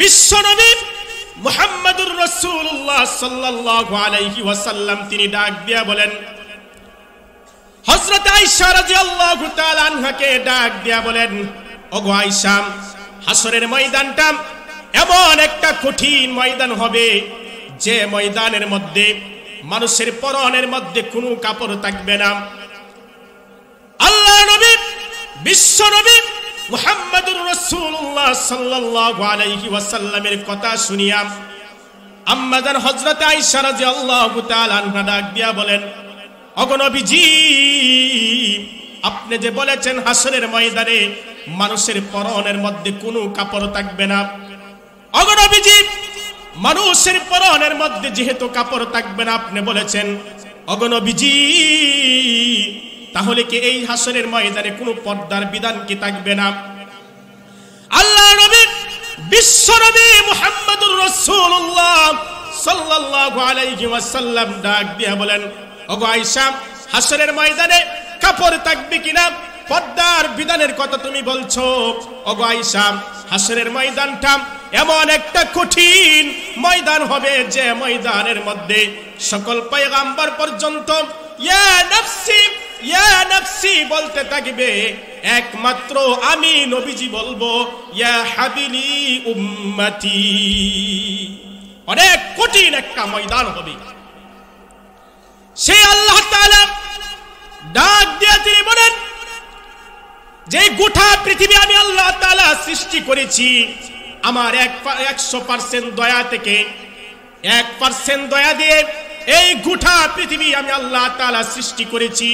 বিশ্বনবী মুহাম্মদুর রাসূলুল্লাহ সাল্লাল্লাহু আলাইহি ওয়াসাল্লাম তিনি ডাক দিয়া বলেন, হযরত আয়েশা রাদিয়াল্লাহু তাআলা আনহাকে ডাক দিয়া বলেন, ওগো আয়েশা, হাসরের ময়দানটা এমন একটা কঠিন ময়দান হবে যে ময়দানের মধ্যে মানুষের পরনের মধ্যে কোনো কাপড় থাকবে না। আল্লাহ নবী বিশ্ব নবী মুহাম্মদুর রাসূলুল্লাহ সাল্লাল্লাহু আলাইহি ওয়াসাল্লামের কথা শুনিয়া আম্মা জান হযরত আয়েশা রাদিয়াল্লাহু তাআলা আনহা ডাক দিয়া বলেন, ওগো নবীজি, আপনি যে বলেছেন হাসরের ময়দানে মানুষের পরনের মধ্যে কোনো কাপড় থাকবে না, ওগো নবীজি, মানুষের পরনের মধ্যে যেহেতু কাপড় থাকবে না আপনি বলেছেন, ওগো নবীজি, তাহলে কি এই হাসরের ময়দানে কোনো পর্দার বিধান কি থাকবে না? আল্লাহ নবী বিশ্ব নবী মুহাম্মদুর রাসূলুল্লাহ সাল্লাল্লাহু আলাইহি ওয়াসাল্লাম ডাক দিয়া বলেন, ওগো আয়েশা, হাসরের ময়দানে কাপড় থাকবে কিনা, পর্দার বিধানের কথা তুমি বলছো। ওগো আয়েশা, হাসরের ময়দানটা এমন একটা কঠিন ময়দান হবে যে ময়দানের মধ্যে সকল পয়গম্বর পর্যন্ত ইয়া নাফসি ইয়া নাফসি বলতে থাকবে, একমাত্র আমি নবীজি বলবো ইয়া হাবিলি উম্মতি। অনেক কঠিন একটা ময়দান হবে। সে আল্লাহ তাআলা ডাক দিয়ে তিনি বলেন যে গোটা পৃথিবী আমি আল্লাহ তাআলা সৃষ্টি করেছি আমার 100% দয়া থেকে, 1% দয়া দিয়ে এই গোটা পৃথিবী আমি আল্লাহ তাআলা সৃষ্টি করেছি,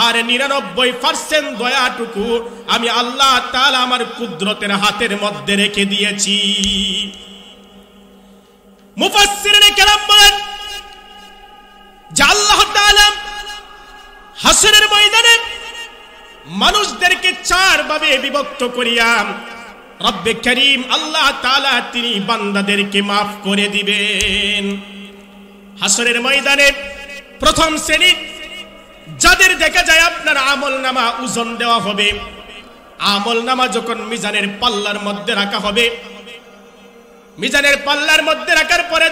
আর 99% দয়াটুকু আমি আল্লাহ তাআলা আমার কুদরতের হাতের মধ্যে রেখে দিয়েছি। মুফাসসিরিনে কেরাম বলেন যে আল্লাহ তাআলা হাসরের ময়দানে মানুষদেরকে 4 ভাবে বিভক্ত করিয়া রব্বে করিম আল্লাহ তাআলা তিনি বান্দাদেরকে maaf করে দিবেন। হাসরের ময়দানে প্রথম শ্রেণী যাদের দেখা যায় আপনার আমলনামা ওজন দেওয়া হবে, আমলনামা যখন মিজানের পাল্লার মধ্যে রাখা হবে, মিজানের পাল্লার মধ্যে রাখার পরে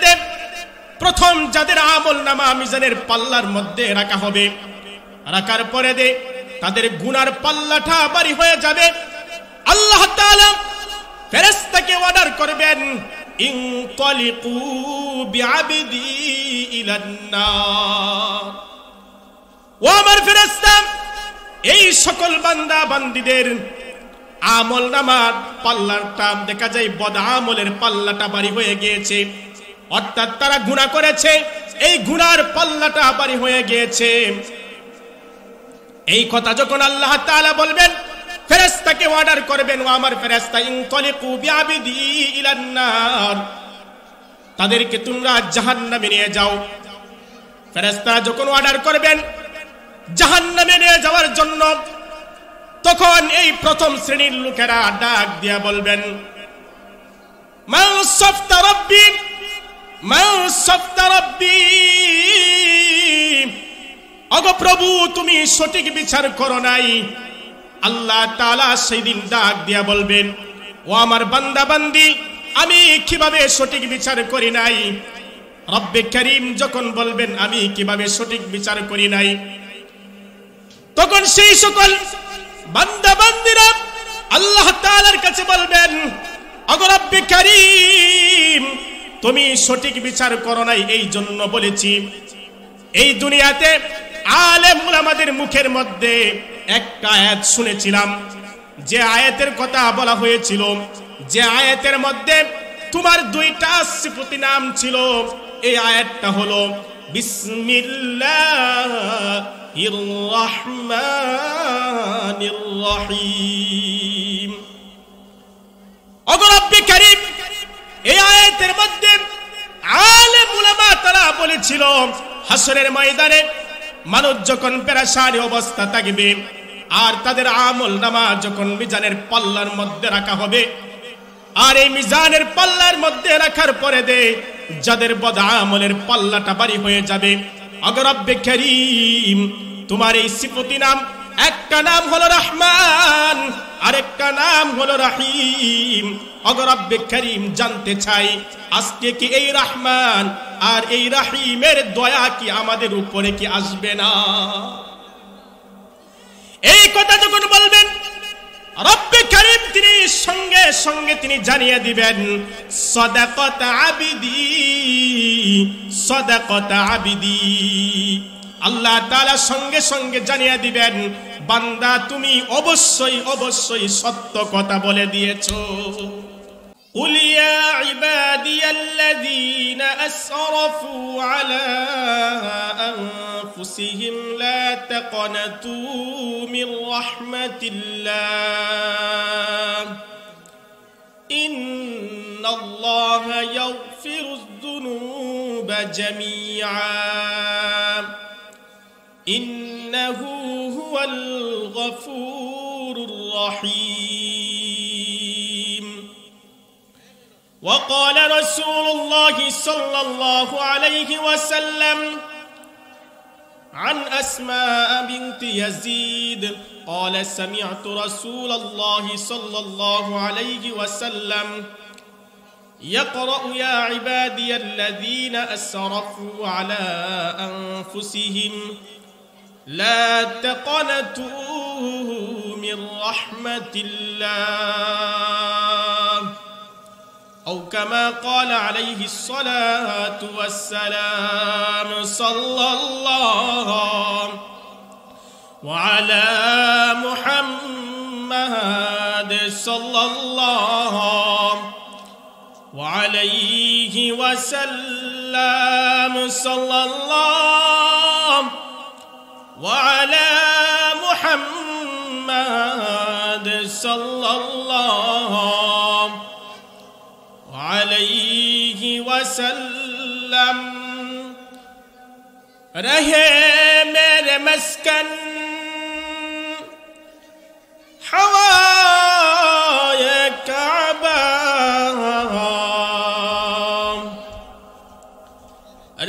প্রথম যাদের আমলনামা মিজানের পাল্লার মধ্যে রাখা হবে, রাখার পরে তাদের গুনার পাল্লাটা ভারী হয়ে যাবে। আল্লাহ তাআলা ফেরেশতাকে অর্ডার করবেন, ইনতালিকু বিআবদি ইলান নার। ও আমার ফেরেশতা, এই সকল বান্দা বান্দীদের আমলনামার পাল্লাটা দেখা যায় বদ আমলের পাল্লাটা ভারী হয়ে গিয়েছে, অর্থাৎ তারা গুনাহ করেছে, এই গুনার পাল্লাটা ভারী হয়ে গিয়েছে। এই কথা যখন আল্লাহ তাআলা বলবেন, ফেরেশতাকে অর্ডার করবেন, ও আমার ফেরেশতা, ইনতালিকু বিআবদি ইলান নার, তাদেরকে তোমরা জাহান্নামে নিয়ে যাও। ফেরেশতা যখন অর্ডার করবেন জাহান্নামে নিয়ে যাওয়ার জন্য, তখন এই প্রথম শ্রেণীর লোকেরা ডাক দিয়া বলবেন, মান সাফতা রাব্বি মান সাফতা রাব্বি, ওগো প্রভু তুমি সঠিক বিচার করো নাই। আল্লাহ তাআলা সেই দিন ডাক দিয়া বলবেন, ও আমার বান্দা বান্দি, আমি কিভাবে সঠিক বিচার করি নাই? রব্বে করিম যখন বলবেন আমি কিভাবে সঠিক বিচার করি নাই, তখন সেই সকল বান্দা বান্দিরা আল্লাহ তাআলার কাছে বলবেন, ওগো রব্বে করিম তুমি সঠিক বিচার করো নাই, এই জন্য বলেছি। এই দুনিয়াতে আলেম উলামাদের মুখের মধ্যে একটা আয়াত শুনেছিলাম, যে আয়াতের কথা বলা হয়েছিল, যে আয়াতের মধ্যে তোমার 2টা সিফতি নাম ছিল। এই আয়াতটা হলো বিসমিল্লাহির রহমানির রহিম। ওগো রব্বে করিম, এই আয়াতের মধ্যে আলেম উলামা তারা বলেছিল হাসরের ময়দানে মানুষ যখন পেরেশানি অবস্থা থাকবে, আর তাদের আমলনামা যখন মিজানের পাল্লার মধ্যে রাখা হবে, আর এই মিজানের পাল্লার মধ্যে রাখার পরে যাদের বদ আমলের পাল্লাটা ভারী হয়ে যাবে, ওগো রব্বে করিম তোমার এই সিফতি নাম একটা নাম হলো রহমান, আরেকটা নাম হলো রহিম। ওগো রব্বে করিম, জানতে চাই আজকে কি এই রহমান আর এই রহিমের দয়া কি আমাদের উপরে কি আসবে না? এই কথা যখন বলবেন রব্বে করিম, তিনি সঙ্গে সঙ্গে তিনি জানিয়ে দিবেন সাদাকাত আবিদি, সাদাকাত আবিদি। আল্লাহ তাআলা সঙ্গে সঙ্গে জানিয়ে দিবেন, বান্দা তুমি অবশ্যই অবশ্যই সত্য কথা বলে দিয়েছো। قل يا عبادي الذين أسرفوا على أنفسهم لا تقنطوا من رحمة الله إن الله يغفر الذنوب جميعا إنه هو الغفور الرحيم وقال رسول الله صلى الله عليه وسلم عن أسماء بنت يزيد قال سمعت رسول الله صلى الله عليه وسلم يقرأ يا عبادي الذين أسرفوا على أنفسهم لا تقنطوا من رحمة الله أو كما قال عليه الصلاة والسلام صلى الله وعلى محمد صلى الله وعليه وسلم صلى الله وعلى محمد صلى الله عليه وسلم رہے میرے مسکن ہوائے کعبہ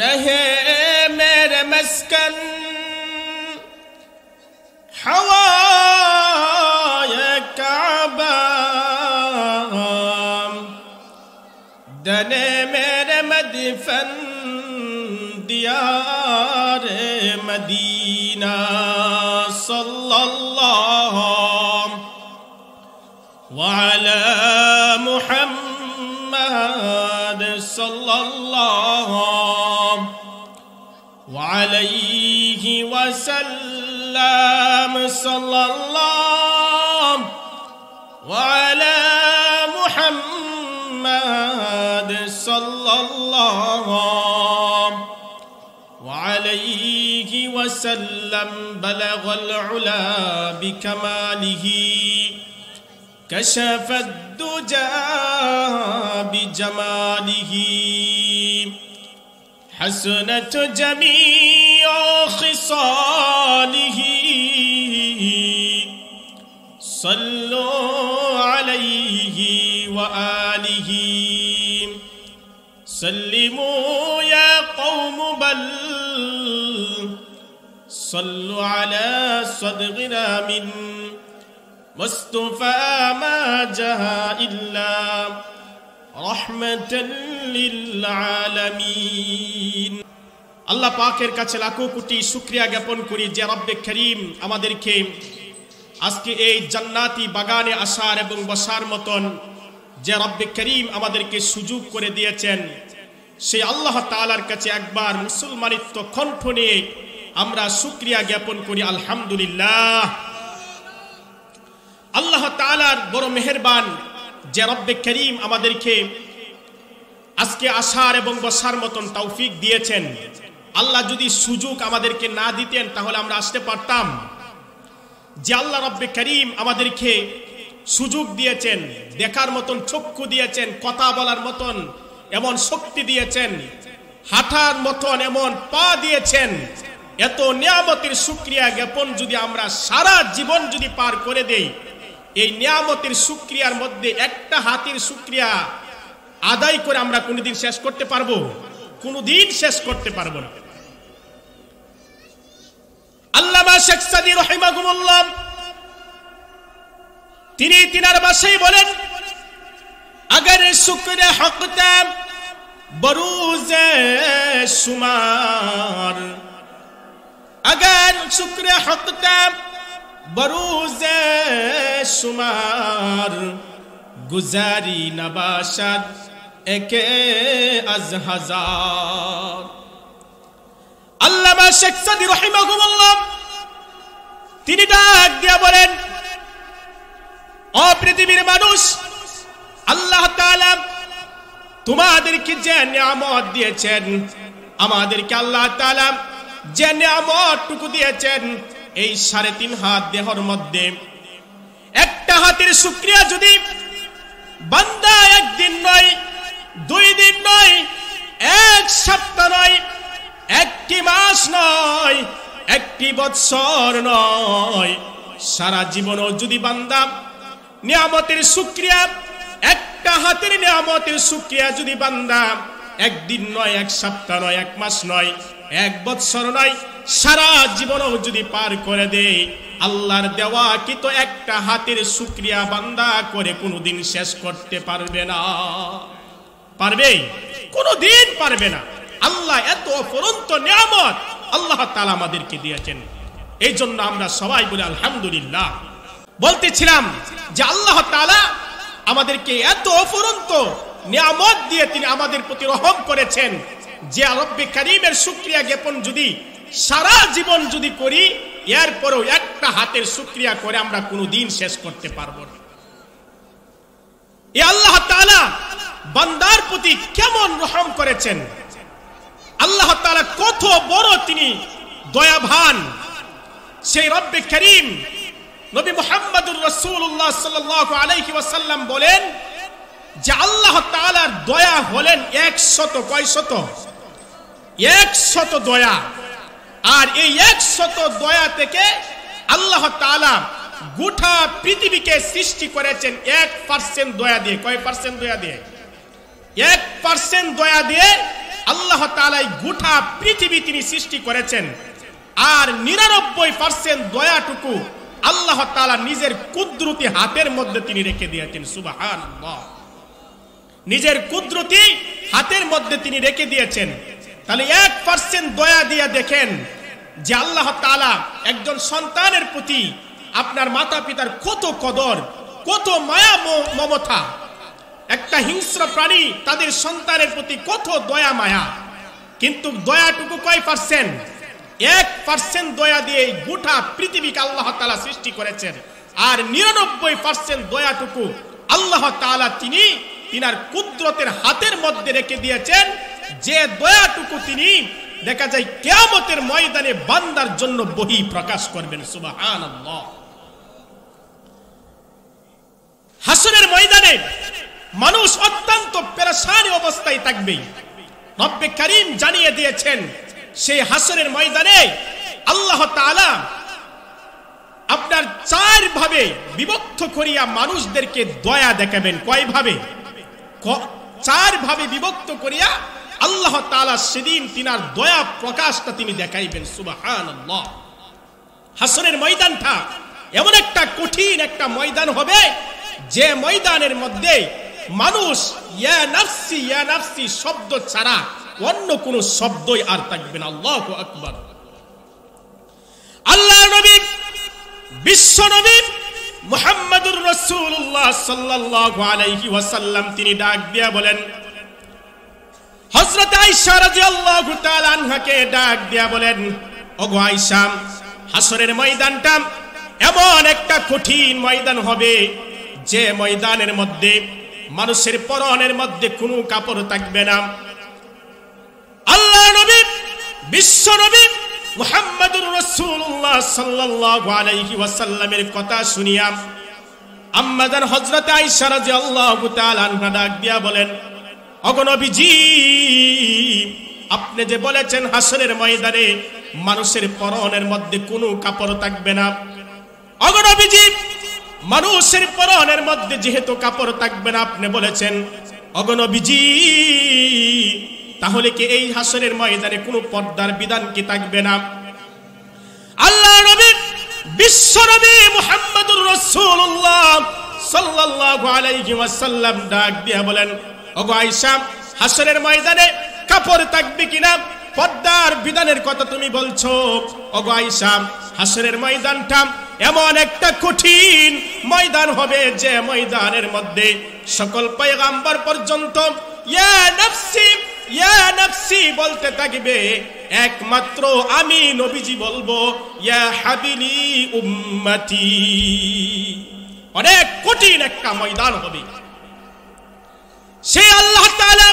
رہے میرے مسکن ہوائے کعبہ دنے میرے مدفن دیار مدینہ صلی اللہ وعلی محمد صلی اللہ وعلیہ وسلم صلی اللہ وعلی محمد صلى الله وعليه وسلم بلغ العلا بكماله كشف الدجى بجماله حسنت جميع خصاله صلوا عليه وآله سلموا يا قوم بل صلوا على صدغنا من مصطفى ما جاء إلا رحمة للعالمين আল্লাহ পাকের কাছে লাখো কোটি শুকরিয়া জ্ঞাপন করি যে রব্বে করিম আমাদেরকে আজকে এই জান্নাতি বাগানে আসার এবং বসার মতন যে রব্বে করিম আমাদেরকে সুযোগ করে দিয়েছেন, সেই আল্লাহ তাআলার কাছে একবার মুসলমানিত্ব কণ্ঠ নিয়ে আমরা শুকরিয়া জ্ঞাপন করি আলহামদুলিল্লাহ। আল্লাহ তাআলার বড় মেহেরবান যে রব্বে করিম আমাদেরকে আজকে আসার এবং বসার মতন তৌফিক দিয়েছেন। আল্লাহ যদি সুযোগ আমাদেরকে না দিতেন তাহলে আমরা আসতে পারতাম? যে আল্লাহ রব্বে করিম আমাদেরকে সুযোগ দিয়েছেন, দেখার মতন চক্ষু দিয়েছেন, কথা বলার মতন এমন শক্তি দিয়েছেন, হাঁটার মতন এমন পা দিয়েছেন, এত নিয়ামতের শুকরিয়া জ্ঞাপন যদি আমরা সারা জীবন যদি পার করে দেই, এই নিয়ামতের শুকরিয়ার মধ্যে একটা হাতির শুকরিয়া আদায় করে আমরা কোনোদিন শেষ করতে পারবো? কোনোদিন শেষ করতে পারবো না। আল্লামা শেখ সাদী রাহিমাহুল্লাহ তিনি তিনার ভাষায় বলেন, अगर शुक्र हकता बरूज शुमार, अगर शुक्र हकता बरूज शुमार, गुजारी नबाशत एके अज हजार। আল্লামা শেখ সাদী রাহিমাহুল্লাহ তিনি ডাক দিয়া বলেন, ও পৃথিবীর মানুষ, আল্লাহ তাআলা তোমাদেরকে যে নিয়ামত দিয়েছেন, আমাদেরকে আল্লাহ তাআলা যে নিয়ামতটুকু দিয়েছেন, এই 3.5 হাত দেহর মধ্যে একটা হাতের শুকরিয়া যদি বান্দা একদিন নয়, 2 দিন নয়, 1 সপ্তাহ নয়, 1 মাস নয়, 1 বছর নয়, সারা জীবনও যদি বান্দা নিয়ামতের শুকরিয়া, একটা হাতের নিয়ামতের শুকরিয়া যদি বান্দা একদিন নয়, 1 সপ্তাহ নয়, 1 মাস নয়, 1 বছর নয়, সারা জীবনও যদি পার করে দেয়, আল্লাহর দেওয়া কি তো একটা হাতের শুকরিয়া বান্দা করে কোনোদিন শেষ করতে পারবে না। পারবে? কোনোদিন পারবে না। আল্লাহ এত অফুরন্ত নিয়ামত আল্লাহ তাআলা আমাদেরকে দিয়েছেন, এই জন্য আমরা সবাই বলি আলহামদুলিল্লাহ। বলতেছিলাম যে আল্লাহ তাআলা আমাদেরকে এত অফুরন্ত নিয়ামত দিয়ে তিনি আমাদের প্রতি রহম করেছেন যে রব্বে কারীমের শুকরিয়া জ্ঞাপন যদি সারা জীবন যদি করি, এরপরেও একটা হাতের শুকরিয়া করে আমরা কোনোদিন শেষ করতে পারবো না। এই আল্লাহ তাআলা বান্দার প্রতি কেমন রহম করেছেন, আল্লাহ তাআলা কত বড় তিনি দয়াবান। সেই রব্বে কারীম নবী মুহাম্মদুর রাসূলুল্লাহ সাল্লাল্লাহু আলাইহি ওয়াসাল্লাম বলেন যে আল্লাহ তাআলার দয়া হলেন 100 কয়শত 100 দয়া। আর এই 100 দয়া থেকে আল্লাহ তাআলা গোটা পৃথিবীকে সৃষ্টি করেছেন 1% দয়া দিয়ে। কয় পার্সেন্ট দয়া দিয়ে? 1% দয়া দিয়ে আল্লাহ তাআলা এই গোটা পৃথিবী তিনি সৃষ্টি করেছেন। আর 99% দয়াটুকু আল্লাহ তাআলা নিজের কুদরতি হাতের মধ্যে তিনি রেখে দিয়েছেন। সুবহানাল্লাহ, নিজের কুদরতি হাতের মধ্যে তিনি রেখে দিয়েছেন। তাহলে 1% দয়া দিয়ে দেখেন যে আল্লাহ তাআলা একজন সন্তানের প্রতি আপনার মাতা পিতার কত কদর, কত মায়া মমতা। একটা হিংস্র প্রাণী তাদের সন্তানের প্রতি কত দয়া মায়া, কিন্তু দয়াটুকু কয় পার্সেন্ট? 1% দয়া দিয়ে গোটা পৃথিবীকে আল্লাহ তাআলা সৃষ্টি করেছেন। আর 99% দয়াটুকু আল্লাহ তাআলা তিনি তিনার কুদরতের হাতের মধ্যে রেখে দিয়েছেন, যে দয়াটুকু তিনি দেখা যায় কিয়ামতের ময়দানে বান্দার জন্য বহি প্রকাশ করবেন। সুবহানাল্লাহ। হাসরের ময়দানে মানুষ অত্যন্ত পেরেশানি অবস্থায় থাকবে। রব্বে কারীম জানিয়ে দিয়েছেন সেই হাসরের ময়দানে আল্লাহ তাআলা আপনার 4 ভাবে বিভক্ত করিয়া মানুষদেরকে দয়া দেখাবেন। কয় ভাবে? 4 ভাবে বিভক্ত করিয়া আল্লাহ তাআলা সেদিন তিনার দয়া প্রকাশটা তিনি দেখাইবেন। সুবহানাল্লাহ। হাসরের ময়দানটা এমন একটা কঠিন একটা ময়দান হবে যে ময়দানের মধ্যে মানুষ ইয়া নাফসি শব্দ ছাড়া অন্য কোন শব্দই আর থাকবে না। আল্লাহু আকবার। আল্লাহর নবী বিশ্ব নবী মুহাম্মদুর রাসূলুল্লাহ সাল্লাল্লাহু আলাইহি ওয়াসাল্লাম তিনি ডাক দিয়া বলেন, হযরত আয়েশা রাদিয়াল্লাহু তাআলা আনহাকে ডাক দিয়া বলেন, ওগো আয়েশা, হাসরের ময়দানটা এমন একটা কঠিন ময়দান হবে যে ময়দানের মধ্যে মানুষের পরনের মধ্যে কোনো কাপড় থাকবে না। আল্লাহ নবী বিশ্ব নবী মুহাম্মদুর রাসূলুল্লাহ সাল্লাল্লাহু আলাইহি ওয়াসাল্লামের কথা শুনিয়া আম্মা জান হযরত আয়েশা রাদিয়াল্লাহু তাআলা আনহা ডাক দিয়া বলেন, ওগো নবীজি, আপনি যে বলেছেন হাসরের ময়দানে মানুষের পরনের মধ্যে কোনো কাপড় থাকবে না, ওগো নবীজি, মানুষের পরনের মধ্যে যেহেতু কাপড় থাকবে না আপনি বলেছেন, ওগো নবীজি, তাহলে কি এই হাসরের ময়দানে কোনো পর্দার বিধান কি থাকবে না? আল্লাহ নবী বিশ্ব নবী মুহাম্মদুর রাসূলুল্লাহ সাল্লাল্লাহু আলাইহি ওয়াসাল্লাম ডাক দিয়া বলেন, ওগো আয়েশা, হাসরের ময়দানে কাপড় থাকবে কিনা? পর্দার বিধানের কথা তুমি বলছো। ওগো আয়েশা, হাসরের ময়দানটা এমন একটা কঠিন ময়দান হবে যে ময়দানের মধ্যে সকল পয়গম্বর পর্যন্ত ইয়া নফসি ইয়া নফসি বলতে থাকবে, একমাত্র আমি নবীজি বলবো ইয়া হাবিলি উম্মতি। অনেক কঠিন একটা ময়দান হবে। সেই আল্লাহ তাআলা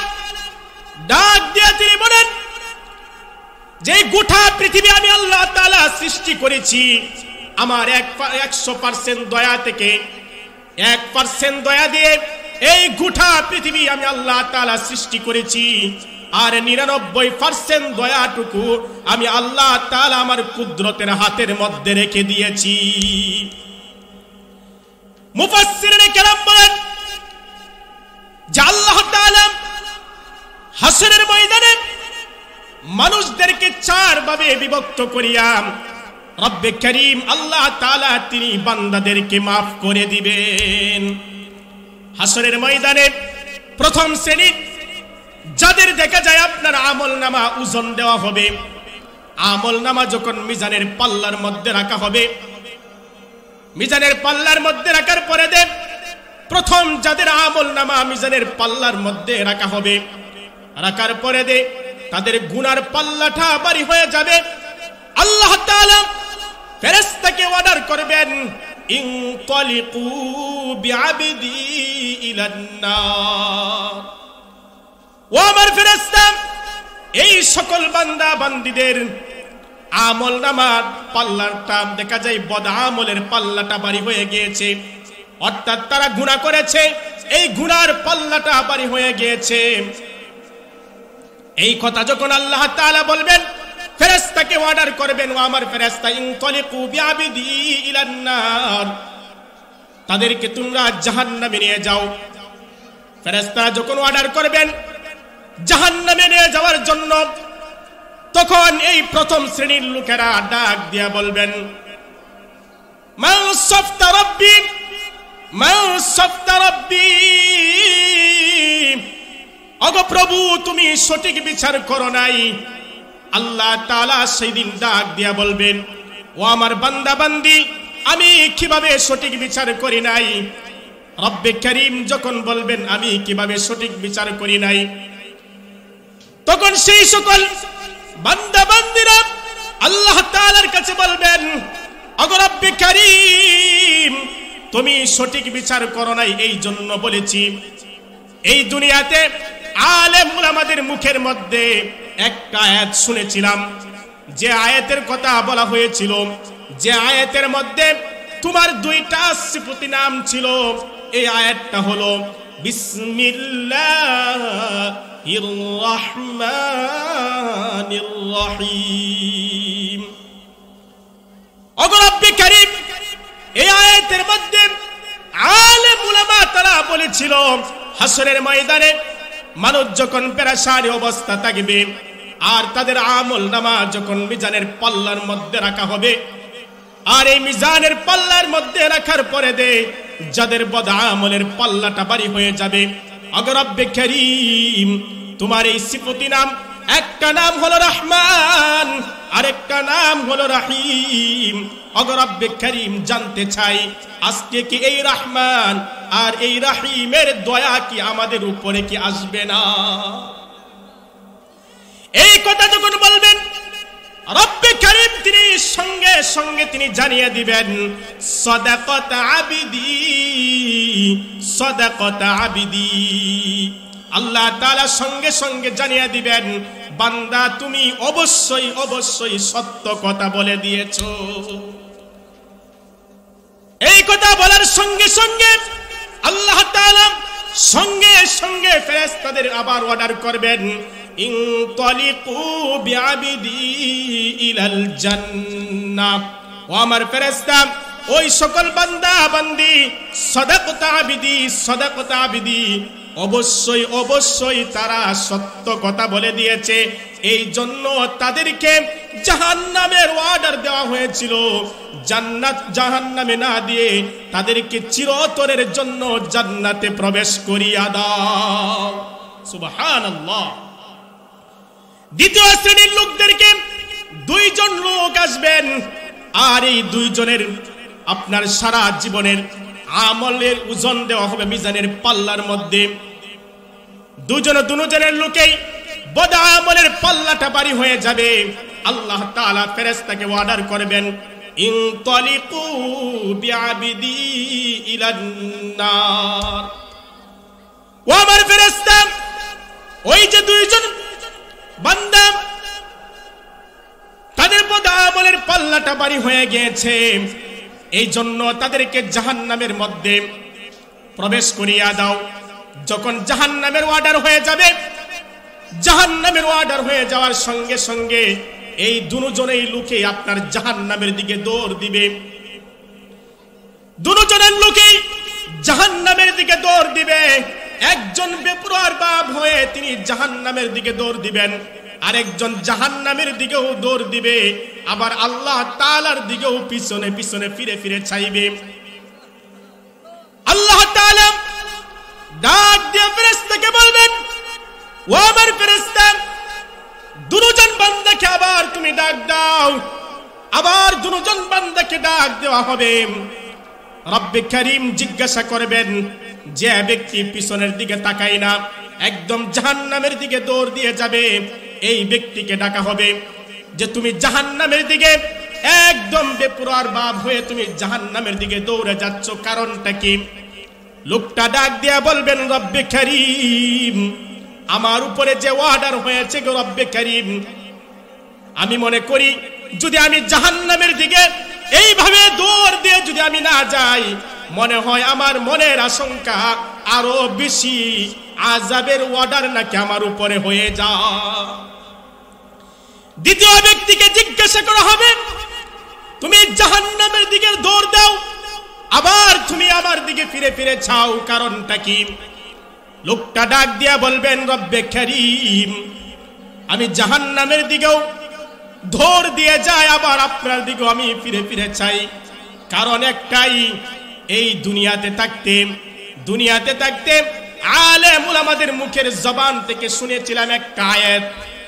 ডাক দিয়ে তিনি বলেন যে গোটা পৃথিবী আমি আল্লাহ তাআলা সৃষ্টি করেছি আমার 100% দয়া থেকে, 1% দয়া দিয়ে এই গোটা পৃথিবী আমি আল্লাহ তাআলা সৃষ্টি করেছি। আর 99% দয়াটুকু আমি আল্লাহ তাআলা আমার কুদরতের হাতের মধ্যে রেখে দিয়েছি। মুফাসসিরিনে কেরাম বলেন যে আল্লাহ তাআলা হাসরের ময়দানে মানুষদেরকে 4 ভাবে বিভক্ত করিয়া রব্বে করিম আল্লাহ তাআলা তিনি বান্দাদেরকে maaf করে দিবেন। হাসরের ময়দানে প্রথম শ্রেণী যাদের দেখা যায় আপনার আমলনামা ওজন দেওয়া হবে, আমলনামা যখন মিজানের পাল্লার মধ্যে রাখা হবে, মিজানের পাল্লার মধ্যে রাখার পরে প্রথম যাদের আমলনামা মিজানের পাল্লার মধ্যে রাখা হবে, রাখার পরে তাদের গুনার পাল্লাটা ভারী হয়ে যাবে। আল্লাহ তাআলা ফেরেশতাকে অর্ডার করবেন, ইনতালিকু বিআবদি ইলান নার। ও আমার ফেরেশতা, এই সকল বান্দা বান্দীদের আমলনামার পাল্লাটা দেখা যায় বদ আমলের পাল্লাটা ভারী হয়ে গিয়েছে, অর্থাৎ তারা গুনাহ করেছে, এই গুনার পাল্লাটা ভারী হয়ে গিয়েছে। এই কথা যখন আল্লাহ তাআলা বলবেন, ফেরেশতাকে অর্ডার করবেন, ও আমার ফেরেশতা, ইনতালিকু বিআবদি ইলান নার, তাদেরকে তোমরা জাহান্নামে নিয়ে যাও। ফেরেশতারা যখন অর্ডার করবেন জাহান্নামে নিয়ে যাওয়ার জন্য, তখন এই প্রথম শ্রেণীর লোকেরা ডাক দিয়া বলবেন, মান সাফতা রাব্বি মান সাফতা রাব্বি, ওগো প্রভু তুমি সঠিক বিচার করো নাই। আল্লাহ তাআলা সেদিন ডাক দিয়া বলবেন, ও আমার বান্দা বান্দি, আমি কিভাবে সঠিক বিচার করি নাই? রব্বে করিম যখন বলবেন আমি কিভাবে সঠিক বিচার করি নাই, তখন সেই সকল বান্দা বান্দিরা আল্লাহ তাআলার কাছে বলবেন, ওগো রব্বে করিম তুমি সঠিক বিচার করো নাই, এই জন্য বলেছি। এই দুনিয়াতে আলেম উলামাদের মুখের মধ্যে একটা আয়াত শুনেছিলাম, যে আয়াতের কথা বলা হয়েছিল, যে আয়াতের মধ্যে তোমার 2টা সিফতি নাম ছিল। এই আয়াতটা হলো বিসমিল্লাহির রহমানির রহিম। ওগো রব্বে করিম, এই আয়াতের মধ্যে আলেম উলামা তারা বলেছিল হাসরের ময়দানে মানুষ যখন পেরেশানি অবস্থা থাকবে আর তাদের আমলনামা যখন মিজানের পাল্লার মধ্যে রাখা হবে, আর এই মিজানের পাল্লার মধ্যে রাখার পরে যাদের বদ আমলের পাল্লাটা ভারী হয়ে যাবে, ওগো রব্বে করিম তোমার এই সিফতি নাম, একটা নাম হলো রহমান, আরেকটা নাম হলো রহিম। ওগো রব্বে করিম জানতে চাই আজকে কি এই রহমান আর এই রহিমের দয়া কি আমাদের উপরে কি আসবে না? এই কথা যখন বলবেন রব্বে করিম তিনি সঙ্গে সঙ্গে তিনি জানিয়ে দিবেন, সাদাকাত আবিদি সাদাকাত আবিদি। আল্লাহ তাআলা সঙ্গে সঙ্গে জানিয়ে দিবেন, বান্দা তুমি অবশ্যই অবশ্যই সত্য কথা বলে দিয়েছো। এই কথা বলার সঙ্গে সঙ্গে আল্লাহ তাআলা সঙ্গে সঙ্গে ফেরেশতাদের আবার অর্ডার করবেন, ইনতালিকু বিআবদি ইলাল জান্নাহ। ও আমার ফেরেশতা, ওই সকল বান্দা বান্দি সাদাকাতা আবিদি সাদাকাতা আবিদি, অবশ্যই অবশ্যই তারা সত্য কথা বলে দিয়েছে, এই জন্য তাদেরকে জাহান্নামের অর্ডার দেওয়া হয়েছিল, জান্নাত জাহান্নামে না দিয়ে তাদেরকে চিরতরের জন্য জান্নাতে প্রবেশ করিয়া দাও। সুবহানাল্লাহ। দ্বিতীয় শ্রেণীর লোকদেরকে দুইজন লোক আসবেন, আর এই দুইজনের আপনার সারা জীবনের আমলের ওজন দেওয়া হবে মিজানের পাল্লার মধ্যে। দুজনের লোকেই বদ আমলের পাল্লাটা ভারী হয়ে যাবে। আল্লাহ তাআলা ফেরেশতাকে অর্ডার করবেন, ইনতালিকু বিআবিদি ইলান নার। ও আমার ফেরেশতা, ওই যে দুইজন বান্দা তাদের বদ আমলের পাল্লাটা ভারী হয়ে গিয়েছে, এই জন্য তাদেরকে জাহান্নামের মধ্যে প্রবেশ করিয়া দাও। যখন জাহান্নামের অর্ডার হয়ে যাবে, জাহান্নামের অর্ডার হয়ে যাওয়ার সঙ্গে সঙ্গে এই দুজনেই লোকে আপনার জাহান্নামের দিকে দৌড় দিবে। দুজনের লোকে জাহান্নামের দিকে দৌড় দিবে। একজন বেপরোয়ার বাপ হয়ে তিনি জাহান্নামের দিকে দৌড় দিবেন, আরেকজন জাহান্নামের দিকেও দৌড় দিবে, আবার আল্লাহ তাআলার দিকেও পিছনে পিছনে ফিরে ফিরে চাইবে। আল্লাহ তাআলা ডাক দিয়ে ফেরেশতাকে বলবেন, ও আমার ফেরেশতা, দুজন বান্দাকে আবার তুমি ডাক দাও। আবার দুজন বান্দাকে ডাক দেওয়া হবে। রব্বে কারীম জিজ্ঞাসা করবেন, যে ব্যক্তি পিছনের দিকে তাকায় না, একদম জাহান্নামের দিকে দৌড় দিয়ে যাবে, এই ব্যক্তিকে ডাকা হবে যে তুমি জাহান্নামের দিকে একদম বেপরোয়ার বাপ হয়ে তুমি জাহান্নামের দিকে দৌড়ে যাচ্ছ, কারণটা কি? লোকটা ডাক দিয়া বলবেন, রব্বে কারীম, আমার উপরে যে অর্ডার হয়েছে গো রব্বে কারীম, আমি মনে করি যদি আমি জাহান্নামের দিকে এইভাবে দৌড় দিয়ে যদি আমি না যাই, মনে হয় আমার মনের আশঙ্কা আরো বেশি আযাবের অর্ডার নাকি আমার উপরে হয়ে যায়। দ্বিতীয় ব্যক্তিকে জিজ্ঞাসা করা হবে, তুমি জাহান্নামের দিকে দৌড় দাও, আবার তুমি আমার দিকে ফিরে ফিরে চাও, কারণটা কি? লোকটা ডাক দিয়া বলবেন, রব্বে কারীম, আমি জাহান্নামের দিকেও দৌড় দিয়ে যাই, আবার আপনার দিকেও আমি ফিরে ফিরে চাই, কারণ একটাই, এই দুনিয়াতে থাকতে আলেম উলামাদের মুখের জবান থেকে শুনেছিলাম একটা আয়াত।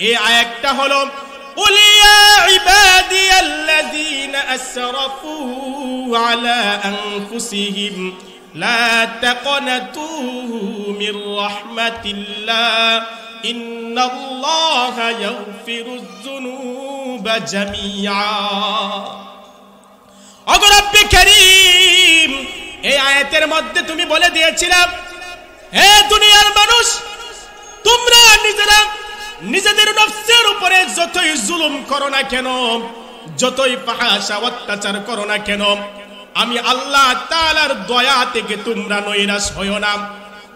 এই আয়াতটা হলো, قل يا عبادي الذين أسرفوا على أنفسهم لا تقنطوا من رحمة الله إن الله يغفر الذنوب جميعا। أقول رب كريم، এই আয়াতের মধ্যে তুমি বলে দিয়েছিলাম, হে দুনিয়ার মানুষ, তোমরা নিজেদের নফসের উপরে যতই জুলুম করো না কেন, যতই ফাহশা অত্যাচার করো না কেন, আমি আল্লাহ তাআলার দয়া থেকে তোমরা নৈরাশ হইও না।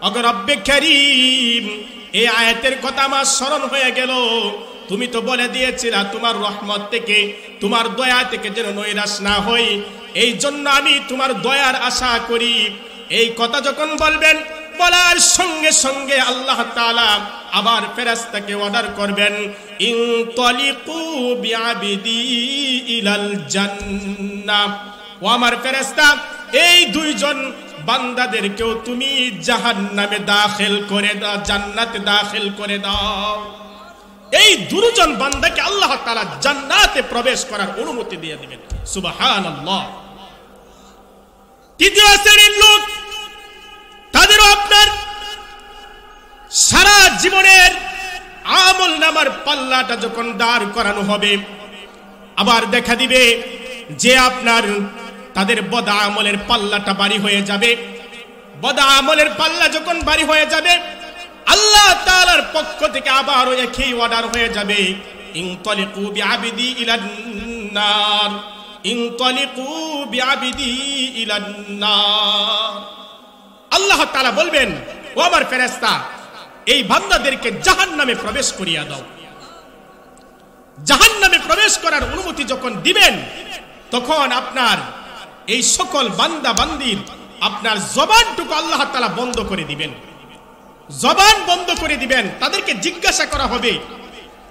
ওগো রব্বে কারীম, এই আয়াতের কথা আমার স্মরণ হয়ে গেল, তুমি তো বলে দিয়েছিলা তোমার রহমত থেকে, তোমার দয়া থেকে যেন নৈরাশ না হই, এই জন্য আমি তোমার দয়ার আশা করি। এই কথা যখন বলবেন, বলার সঙ্গে সঙ্গে আল্লাহ তাআলা আবার ফেরেশতাকে অর্ডার করবেন, ইনতালিকু বিআবিদি ইলাল জান্নাহ। ও আমার ফেরেশতা, এই দুইজন বান্দাদেরকেও তুমি জাহান্নামে দাখিল করে দাও, জান্নাতে দাখিল করে দাও। এই দুজন বান্দাকে আল্লাহ তাআলা জান্নাতে প্রবেশ করার অনুমতি দিয়ে দিবেন। সুবহানাল্লাহ। তৃতীয় শ্রেণীর লোক, তাদেরও আপনার সারা জীবনের আমল নামার পাল্লাটা যখন দাঁড় করানো হবে, আবার দেখা দিবে যে আপনার তাদের বদ আমলের পাল্লাটা ভারী হয়ে যাবে। বদ আমলের পাল্লা যখন ভারী হয়ে যাবে, আল্লাহ তাআলার পক্ষ থেকে আবারও একই অর্ডার হয়ে যাবে, ইনতালিকু বিআবিদি ইলান নার, ইনতালিকু বিআবিদি ইলান নার। আল্লাহ তাআলা বলবেন, ও আমার ফেরেশতা, এই বান্দাদেরকে জাহান্নামে প্রবেশ করিয়া দাও। জাহান্নামে প্রবেশ করার অনুমতি যখন দিবেন, তখন আপনার এই সকল বান্দা বান্দির আপনার জবানটুকু আল্লাহ তাআলা বন্ধ করে দিবেন। জবান বন্ধ করে দিবেন। তাদেরকে জিজ্ঞাসা করা হবে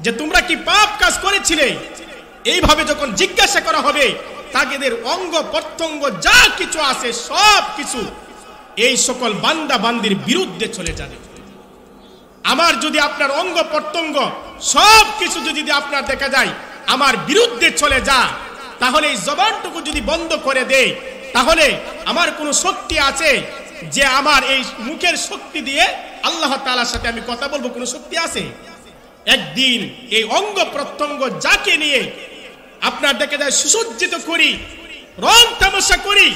যে তোমরা কি পাপ কাজ করেছিলে? এইভাবে যখন জিজ্ঞাসা করা হবে, তাদের অঙ্গ প্রত্যঙ্গ যা কিছু আছে সব কিছু এই সকল বান্দা বান্দির বিরুদ্ধে চলে যাবে। আমার যদি আপনার অঙ্গ প্রত্যঙ্গ সব কিছু যদি আপনার দেখা যায় আমার বিরুদ্ধে চলে যায়, তাহলে এই জবানটুকু যদি বন্ধ করে দেয়, তাহলে আমার কোনো শক্তি আছে যে আমার এই মুখের শক্তি দিয়ে আল্লাহ তাআলার সাথে আমি কথা বলবো? কোনো শক্তি আছে? একদিন এই অঙ্গ প্রত্যঙ্গ যাকে নিয়ে আপনার দেখা যায় সুসজ্জিত করি, রং তামাশা করি,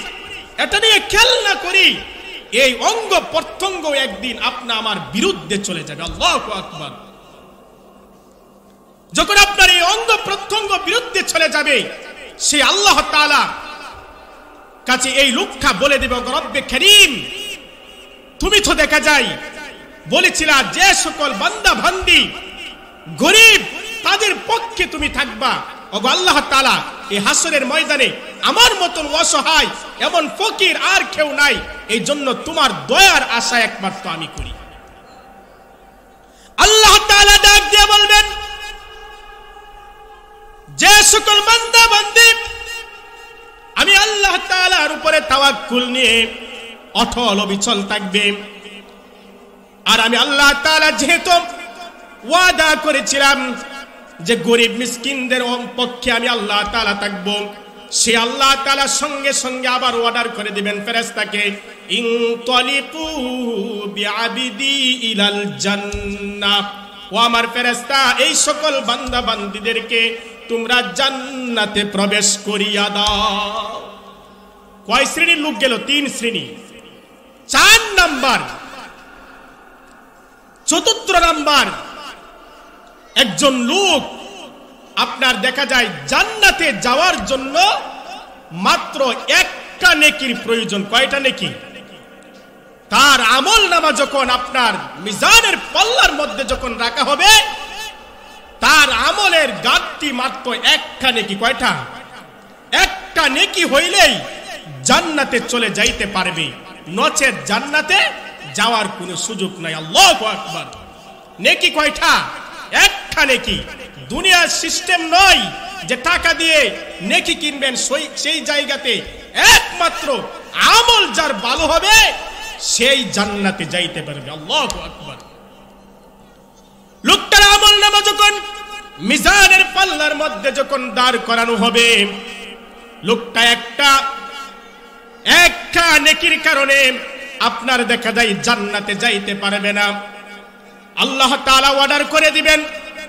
এটা নিয়ে খেলনা করি, এই অঙ্গ প্রত্যঙ্গ একদিন আপনা আমার বিরুদ্ধে চলে যাবে। আল্লাহু আকবার। যখন আপনার এই অঙ্গ প্রত্যঙ্গ বিরুদ্ধে চলে যাবে, সে আল্লাহ তাআলা কাছে এই লোকটা বলে দেবে, রব্বে কারীম, তুমি তো দেখা যায় বলেছিলা যে সকল বান্দা বান্দি গরিব তাদের পক্ষে তুমি থাকবা। ওগো আল্লাহ তাআলা, এই হাসরের ময়দানে আমার মতন অসহায় এমন ফকির আর কেউ নাই, এই জন্য তোমার দয়ার আশা একমাত্র আমি করি। আল্লাহ তাআলা ডাক দিয়ে বলবেন, যে সকল বান্দা বান্দি আমি আল্লাহ তাআলার উপরে তাওয়াক্কুল নিয়ে অটল অবিচল থাকবে, আর আমি আল্লাহ তাআলা যেহেতু ওয়াদা করেছিলাম যে গরিব মিসকিনদের পক্ষে আমি আল্লাহ তাআলা থাকবো, সে আল্লাহ তাআলা সঙ্গে সঙ্গে আবার অর্ডার করে দিবেন ফেরেশতাকে, ইনতালিকু বিআবিদি ইলাল জান্নাহ, ও আমার ফেরেশতা এই সকল বান্দা বান্দীদেরকে তোমরা জান্নাতে প্রবেশ করিয়া দাও। কয় শ্রেণীর লোক গেল? 3 শ্রেণী। 4 নাম্বার, 4 নাম্বার, একজন লোক আপনার দেখা যায় জান্নাতে যাওয়ার জন্য মাত্র একটা নেকির প্রয়োজন। কয়টা নেকি? তার আমল নামা যখন আপনার মিজানের পাল্লার মধ্যে যখন রাখা হবে, তার আমলের গাঁটটি মাত্র একটা নেকি। কয়টা? একটা নেকি হইলেই জান্নাতে চলে যাইতে পারবে, নচেত জান্নাতে যাওয়ার কোনো সুযোগ নাই। আল্লাহু আকবার। নেকি কয়টা? একটা নেকি। দুনিয়ার সিস্টেম নয় যে টাকা দিয়ে নেকি কিনবেন, সেই জায়গাতে একমাত্র আমল যার ভালো হবে সেই জান্নাতে যাইতে পারবে। আল্লাহু আকবার। লোকটার আমল নামা যখন মিজানের পাল্লার মধ্যে যখন দাঁড় করানো হবে, লোকটা একটা নেকির কারণে আপনার দেখা যায় জান্নাতে যাইতে পারবে না। আল্লাহ তাআলা অর্ডার করে দিবেন,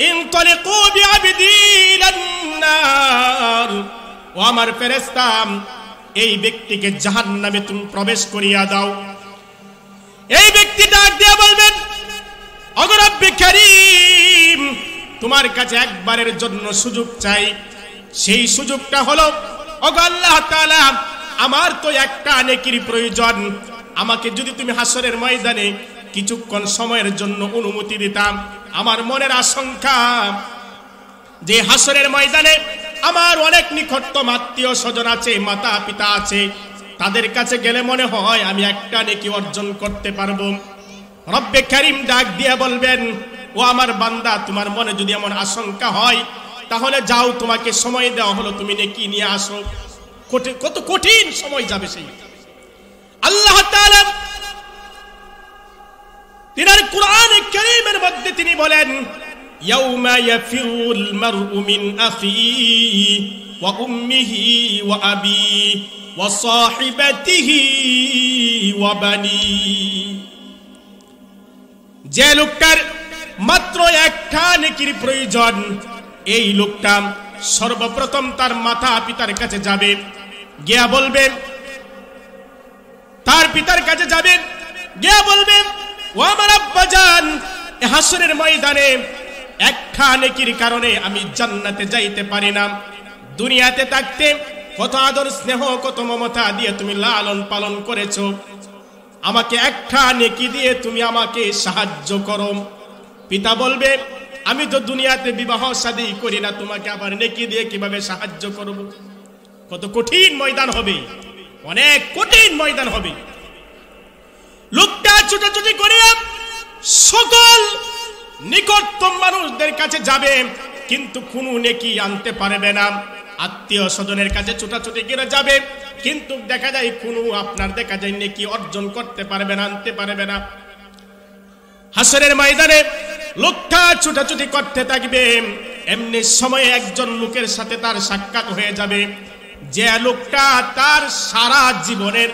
ইনতালিকু বিআবদি ইলান নার, ও আমার ফেরেশতা এই ব্যক্তিকে জাহান্নামে তুমি প্রবেশ করিয়া দাও। এই ব্যক্তি ডাক দিয়ে বলবেন, ওগো রব্বে কারীম, তোমার কাছে একবারের জন্য সুযোগ চাই। সেই সুযোগটা হলো, ওগো আল্লাহ তাআলা, আমার তো একটা নেকির প্রয়োজন, আমাকে যদি তুমি হাসরের ময়দানে কিছুক্ষণ সময়ের জন্য অনুমতি দিতাম। আমার মনের আশঙ্কা যে হাসরের ময়দানে আমার অনেক নিকটতম আত্মীয় স্বজন আছে, মাতা পিতা আছে, তাদের কাছে গেলে মনে হয় আমি একটা নেকি অর্জন করতে পারবো। রব্বে কারীম ডাক দিয়ে বলবেন, ও আমার বান্দা, তোমার মনে যদি এমন আশঙ্কা হয় তাহলে যাও, তোমাকে সময় দেওয়া হলো, তুমি নেকি নিয়ে আসো। কত কঠিন সময় যাবে সেই। আল্লাহ তাআলা তিনার কোরআনে কারীমের মধ্যে তিনি বলেন, ইয়াউমা ইয়াফিরুল মারউ মিন আখিহি ওয়া উম্মিহি ওয়া আবিহি ওয়া সাহিবাতিহি ওয়া বানি। যে লোকটার মাত্র একটা নেকির প্রয়োজন, এই লোকটা সর্বপ্রথম তার মাতা পিতার কাছে যাবে, গিয়া বলবে, তার পিতার কাছে যাবে, গিয়া বলবে, ও আমার আব্বাজান, হাসরের ময়দানে একটা নেকির কারণে আমি জান্নাতে যাইতে পারি না। দুনিয়াতে থাকতে কত আদর স্নেহ কত মমতা দিয়ে তুমি লালন পালন করেছো, আমাকে একটা নেকি দিয়ে তুমি আমাকে সাহায্য করো। পিতা বলবে, আমি তো দুনিয়াতে বিবাহ শাদী করি না, তোমাকে আবার নেকি দিয়ে কিভাবে সাহায্য করব? কত কঠিন ময়দান হবে, অনেক কঠিন ময়দান হবে। লোকটা ছুটাছুটি করিয়া সকল নিকটতম মানুষদের কাছে যাবে, কিন্তু কোনো নেকি আনতে পারবে না। আত্মীয় স্বজনের কাছে ছুটাছুটি করে যাবে, কিন্তু দেখা যায় কোনো আপনার দেখা যায় নেকি অর্জন করতে পারবে না, আনতে পারবে না। হাসরের ময়দানে লোকটা ছুটাছুটি করতে থাকবে, এমনি সময়ে একজন লোকের সাথে তার সাক্ষাৎ হয়ে যাবে, যে লোকটা তার সারা জীবনের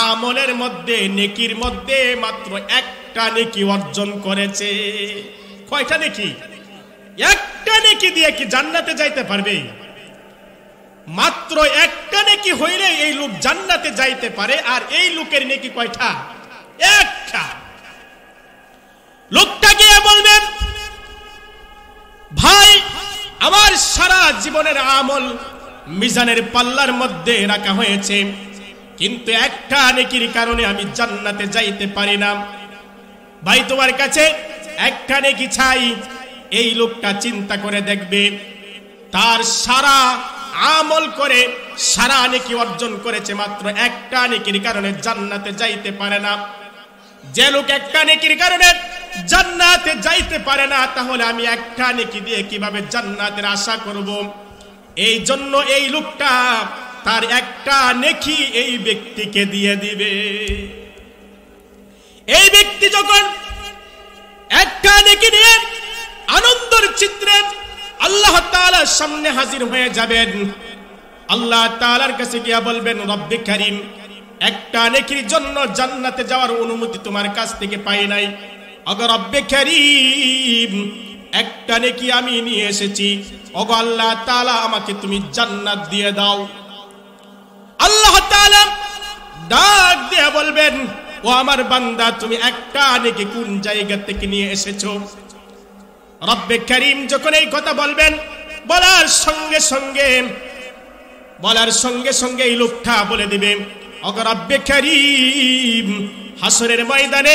আমলের মধ্যে নেকির মধ্যে মাত্র একটা নেকি অর্জন করেছে। কয়টা নেকি? একটা নেকি দিয়ে কি জান্নাতে যাইতে পারবে? মাত্র একটা নেকি হইলে এই লোক জান্নাতে যাইতে পারে। আর এই লোকের নেকি কয়টা? একটা। লোকটা গিয়ে বলবেন, ভাই আমার সারা জীবনের আমল মিজানের পাল্লার মধ্যে রাখা হয়েছে, কিন্তু একটা নেকির কারণে আমি জান্নাতে যাইতে পারি না। ভাই তোমার কাছে একটা নেকি চাই। এই লোকটা চিন্তা করে দেখবে, তার সারা আমল করে সারা নেকি অর্জন করেছে, মাত্র একটা নেকির কারণে জান্নাতে যাইতে পারে না। যে লোক একটা নেকির কারণে জান্নাতে যাইতে পারে না, তাহলে আমি একটা নেকি দিয়ে কিভাবে জান্নাতের আশা করব? এই জন্য এই লোকটা তার একটা নেকি এই ব্যক্তিকে দিয়ে দিবে। এই ব্যক্তি যখন একটা নেকি নিয়ে আনন্দের চিত্রে আল্লাহ তাআলার সামনে হাজির হয়ে যাবেন, আল্লাহ তাআলার কাছে গিয়া বলবেন, রব্বে কারীম, একটা নেকির জন্য জান্নাতে যাওয়ার অনুমতি তোমার কাছ থেকে পাই নাই। ওগো রব্বে কারীম, একটা নেকি আমি নিয়ে এসেছি, ওগো আল্লাহ তাআলা আমাকে তুমি জান্নাত দিয়ে দাও। আল্লাহ তাআলা ডাক দিয়ে বলবেন, ও আমার বান্দা, তুমি একটা নেকি কোন জায়গা থেকে নিয়ে এসেছো? রব্বে কারীম যখন এই কথা বলবেন, বলার সঙ্গে সঙ্গে এই লোকটা বলে দিবে, ওগো রব্বে কারীম, হাসরের ময়দানে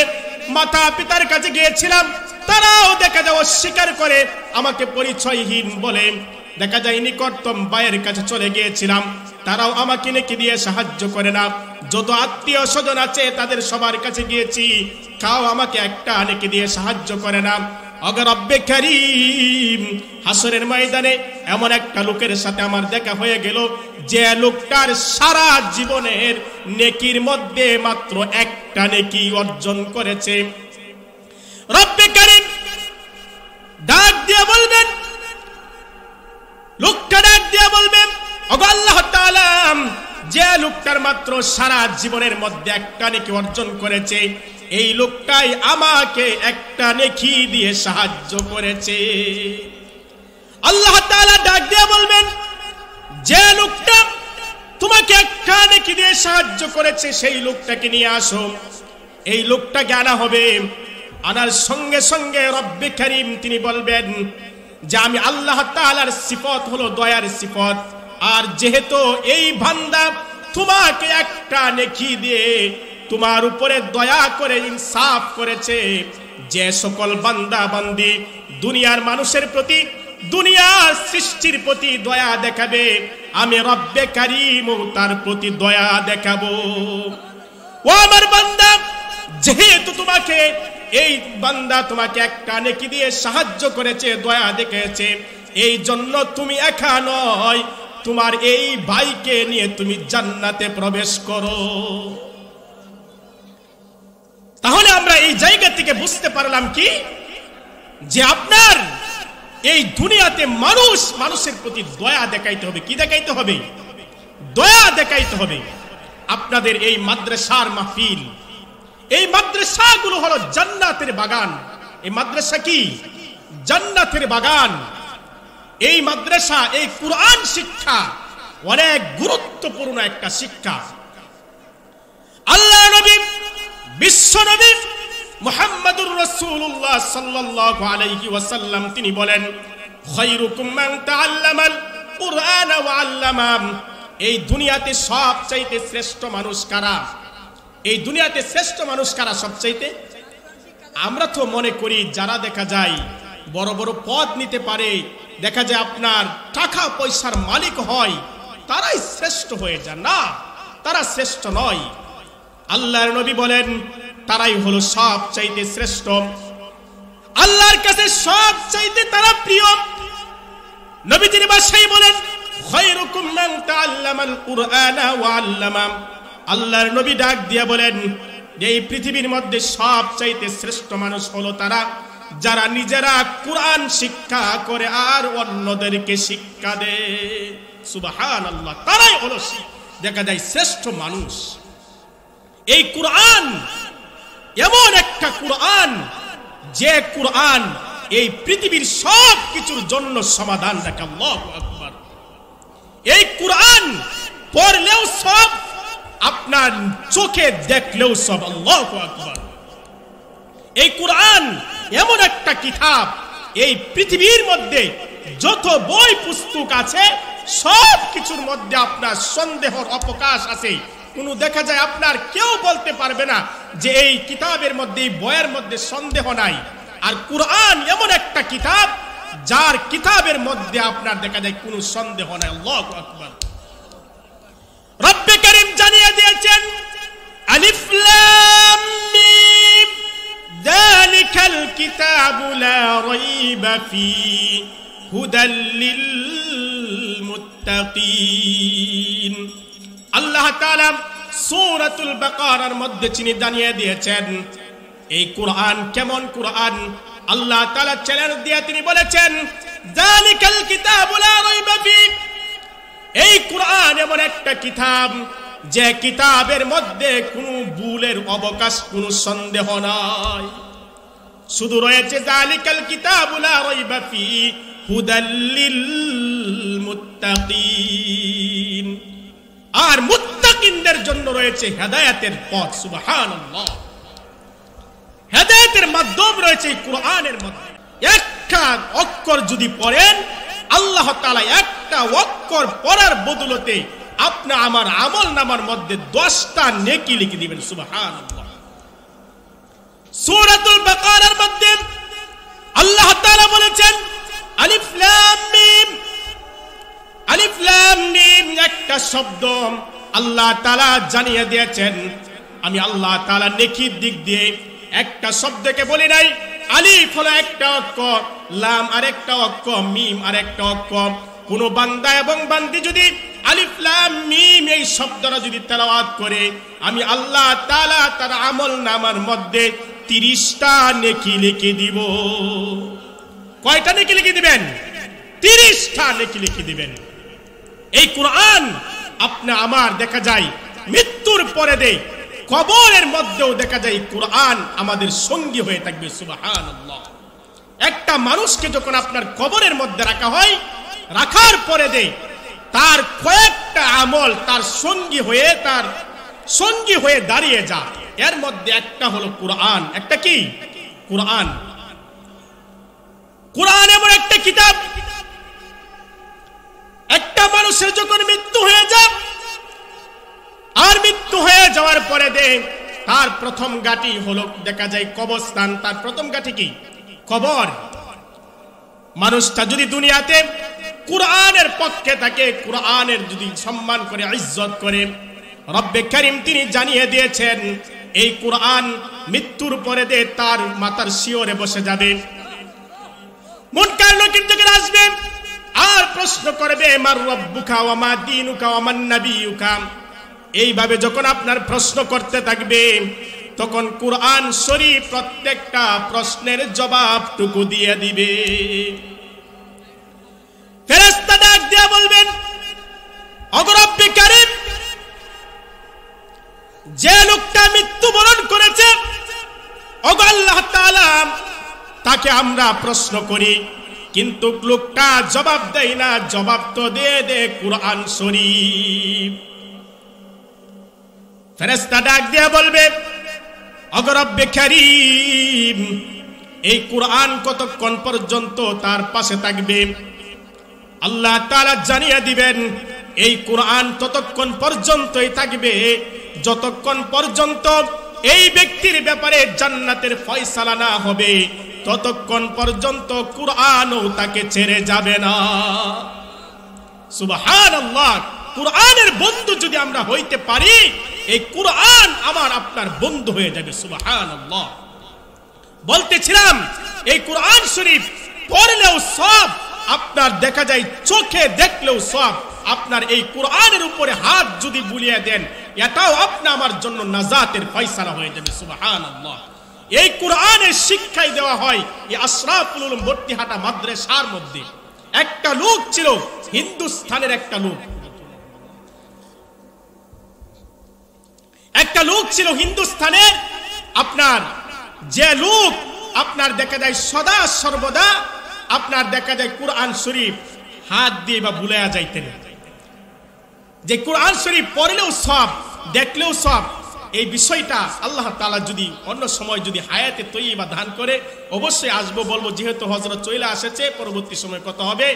মাতা পিতার কাছে গিয়েছিলাম, তারাও দেখা যায় অস্বীকার করে, আমাকে পরিচয়হীন বলে। দেখা যায় নিকটতম ভাইয়ের কাছে চলে গিয়েছিলাম, তারাও আমাকে নেকি দিয়ে সাহায্য করে না। যত আত্মীয় স্বজন আছে তাদের সবার কাছে গিয়েছি, কাউ আমাকে একটা নেকি দিয়ে সাহায্য করে না। ওগো রব্বে কারীম, হাসরের ময়দানে এমন একটা লোকের সাথে আমার দেখা হয়ে গেল, যে লোকটার সারা জীবনের নেকির মধ্যে মাত্র একটা নেকি অর্জন করেছে। রব্বে কারীম ডাক দিয়ে বলবেন, লোকটা ডাক দিয়ে বলবেন, ওগো আল্লাহ তাআলা, যে লোকটার মাত্র সারা জীবনের মধ্যে একটা নেকি অর্জন করেছে, এই লোকটাই আমাকে একটা নেকি দিয়ে সাহায্য করেছে। আল্লাহ তাআলা ডাক দিয়ে বলবেন, যে লোকটা তোমাকে একটা নেকি দিয়ে সাহায্য করেছে, সেই লোকটাকে নিয়ে আসো। এই লোকটাকে আনা হবে। আনার সঙ্গে সঙ্গে রব্বে কারীম তিনি বলবেন যে আমি আল্লাহ তাআলার সিফত হলো দয়ার সিফত, আর যেহেতু এই বান্দা তোমাকে একটা নেকি দিয়ে তোমার উপরে দয়া করে ইনসাফ করেছে, যে সকল বান্দা বান্দি দুনিয়ার মানুষের প্রতি, দুনিয়ার সৃষ্টির প্রতি দয়া দেখাবে, আমি রব্বে কারীম তার প্রতি দয়া দেখাবো। ও আমার বান্দা, যেহেতু তোমাকে এই বান্দা তোমাকে একটা নেকি দিয়ে সাহায্য করেছে, দয়া দেখিয়েছে, এই জন্য তুমি একা নয়, তোমার এই ভাইকে নিয়ে তুমি জান্নাতে প্রবেশ করো। তাহলে আমরা এই জায়গা থেকে বুঝতে পারলাম কি, যে আপনার এই দুনিয়াতে মানুষের প্রতি দয়া দেখাইতে হবে। কি দেখাইতে হবে? দয়া দেখাইতে হবে। আপনাদের এই মাদ্রাসার মাহফিল, এই মাদ্রাসাগুলো হলো জান্নাতের বাগান। এই মাদ্রাসা কি? জান্নাতের বাগান। এই মাদ্রাসা, এই কুরআন শিক্ষা অনেক গুরুত্বপূর্ণ একটা শিক্ষা। আল্লাহ নবী, বিশ্ব নবী মুহাম্মদুর রাসূলুল্লাহ সাল্লাল্লাহু আলাইহি ওয়াসাল্লাম তিনি বলেন, খায়রুকুম মান তাআল্লামাল কুরআন ওয়া আল্লামা। এই দুনিয়াতে সবচাইতে শ্রেষ্ঠ মানুষ কারা? এই দুনিয়াতে শ্রেষ্ঠ মানুষ কারা সবচাইতে? আমরা তো মনে করি যারা দেখা যায় বড় বড় পদ নিতে পারে, দেখা যায় আপনার টাকা পয়সার মালিক হয়, তারাই শ্রেষ্ঠ হয়ে যায়। না, তারা শ্রেষ্ঠ নয়। আল্লাহর নবী বলেন তারাই হলো সবচাইতে শ্রেষ্ঠ, আল্লাহর কাছে সবচাইতে তারা প্রিয়। নবীজির ভাষায় বলেন খায়রুকুম মান তাআল্লামাল কুরআনা ওয়া আল্লামা। আল্লাহর নবী ডাক দিয়ে বলেন যে এই পৃথিবীর মধ্যে সবচাইতে শ্রেষ্ঠ মানুষ হলো তারা যারা নিজেরা কুরআন শিক্ষা করে আর অন্যদেরকে শিক্ষা দেয়। সুবহানাল্লাহ, তারাই হলো দেখা যায় শ্রেষ্ঠ মানুষ। এই কুরআন এমন একটা কুরআন যে কুরআন এই পৃথিবীর সব কিছুর জন্য সমাধান রাখে। আল্লাহু আকবার। এই কুরআন পড়লেও সব, আপনার চোখে দেখলেও সব। আল্লাহু আকবার। এই কুরআন এমন একটা কিতাব, এই পৃথিবীর মধ্যে যত বই পুস্তক আছে সব কিছুর মধ্যে আপনার সন্দেহের অবকাশ আছে। কোনো দেখা যায় আপনার কেউ বলতে পারবে না যে এই কিতাবের মধ্যে, এই বইয়ের মধ্যে সন্দেহ নাই। আর কুরআন এমন একটা কিতাব যার কিতাবের মধ্যে আপনার দেখা যায় কোনো সন্দেহ নাই। আল্লাহু আকবার। রব্বে কারীম জানিয়ে দিয়েছেন আলিফ লাম মিম যালিকাল কিতাবু লা রাইবা ফি হুদাল লিল মুত্তাকিন। আল্লাহ তাআলা সূরাতুল বাকারার মধ্যে তিনি জানিয়ে দিয়েছেন এই কুরআন কেমন কুরআন। আল্লাহ তাআলা চ্যালেঞ্জ দিয়ে তিনি বলেছেন যালিকাল কিতাবু লা রাইবা ফি। এই কুরআন এমন একটা কিতাব যে কিতাবের মধ্যে কোনো ভুলের অবকাশ, কোনো সন্দেহ নাই। শুধু রয়েছে যালিকাল কিতাবু লা রাইবা ফি হুদাল লিল মুত্তাকিন। আর মুত্তাকিনদের জন্য রয়েছে হেদায়েতের পথ। সুবহানাল্লাহ। হেদায়েতের মাধ্যম রয়েছে এই কুরআনের মধ্যে। একটা অক্ষর যদি পড়েন, আল্লাহ তাআলা একটা অক্ষর পড়ার বদলতে আপনি আমার আমল নামার মধ্যে 10টা নেকি লিখে দিবেন। সুবহানাল্লাহ। সূরাতুল বাকারার মধ্যে আল্লাহ তাআলা বলেছেন আলিফ লাম মিম। আলিফ লাম মিম একটা শব্দ আল্লাহ তাআলা জানিয়ে দিয়েছেন। আমি আল্লাহ তাআলা নেকির দিক দিয়ে একটা শব্দকে বলি নাই। আলিফ হলো একটা অক্ষর, লাম আরেকটা অক্ষর, মিম আরেকটা অক্ষর। কোন বান্দা এবং বান্দি যদি আলিফ লাম মিম এই শব্দটা যদি তেলাওয়াত করে, আমি আল্লাহ তাআলা তার আমল নামার মধ্যে 30টা নেকি লিখে দিব। কয়টা নেকি লিখে দিবেন? 30টা নেকি লিখে দিবেন। এই কুরআন আপনি আমার দেখা যায় মৃত্যুর পরে দেয়, কবরের মধ্যেও দেখা যায় কুরআন আমাদের সঙ্গী হয়ে থাকবে। সুবহানাল্লাহ। একটা মানুষকে যখন আপনার কবরের মধ্যে রাখা হয়, রাখার পরে দেয় তার কয়েকটা আমল তার সঙ্গী হয়ে দাঁড়িয়ে যায়। এর মধ্যে একটা হলো কুরআন। একটা কি? কুরআন। কুরআন এমন একটা কিতাব, একটা মানুষের যখন মৃত্যু হয়ে যায়, আর মৃত্যু হয়ে যাওয়ার পরে তার প্রথম ঘাঁটি হলো দেখা যায় কবরস্থান। তার প্রথম ঘাঁটি কি? কবর। মানুষটা যদি দুনিয়াতে কুরআনের পক্ষে থাকে, কুরআনের যদি সম্মান করে, ইজ্জত করে, রব্বে কারীম তিনি জানিয়ে দিয়েছেন এই কুরআন মৃত্যুর পরে তার মাথার শিওরে বসে যাবে। মুনকার নাকির যখন আসবে আর প্রশ্ন করবে মার রব্বুকা ওয়া মা দীনুকা ওয়া মান নাবিয়ুকা। এইভাবে যখন আপনার প্রশ্ন করতে থাকবে, তখন কুরআন শরীফ প্রত্যেকটা প্রশ্নের জবাবটুকু দিয়ে দিবে। ফেরেশতা ডাক দিয়ে বলবেন ওগো রব্বে কারীম, যে লোকটা মৃত্যুবরণ করেছে, ওগো আল্লাহ তাআলা, তাকে আমরা প্রশ্ন করি কিন্তু লোকটা জবাব দেয় না। জবাব তো দে কুরআন শরীফ। ফেরেশতা ডাক দিয়ে বলবে ওগো রব্বে কারীম, এই কুরআন কতক্ষণ পর্যন্ত তার পাশে থাকবে? আল্লাহ তাআলা জানিয়ে দিবেন এই কুরআন ততক্ষণ পর্যন্তই থাকবে যতক্ষণ পর্যন্ত এই ব্যক্তির ব্যাপারে জান্নাতের ফয়সালা না হবে, ততক্ষণ পর্যন্ত কুরআনও তাকে ছেড়ে যাবে না। সুবহানাল্লাহ। কুরআনের বন্ধু যদি আমরা হইতে পারি, এই কুরআন আমার আপনার বন্ধু হয়ে যাবে। সুবহানাল্লাহ। বলতেছিলাম এই কুরআন শরীফ পড়লেও সব, আপনার দেখা যায় চোখে দেখলেও সওয়াব। আপনার এই কোরআনের উপরে হাত যদি বুলিয়ে দেন, এটাও আপনি আমার জন্য নাজাতের ফয়সালা হয়ে যাবে। সুবহানাল্লাহ। এই কোরআনের শিক্ষাই দেওয়া হয় এই আশরাফুল উলুম বট্টিহাটা মাদ্রাসার মধ্যে। একটা লোক ছিল, হিন্দুস্তানের একটা লোক, হিন্দুস্তানের আপনার যে লোক আপনার দেখা যায় সদা সর্বদা আপনার দেখা যায় কোরআন শরীফ হাত দিয়ে বা বুলায়া যাইতেন, যে কোরআন শরীফ পড়লেও সওয়াব, দেখলেও সওয়াব। এই বিষয়টা আল্লাহ তাআলা যদি অন্য সময় যদি হায়াতে তৈয়বা দান করে অবশ্যই আসবো, বলবো। যেহেতু হযরত চলে আসেছে, পরবর্তী সময় কথা হবে।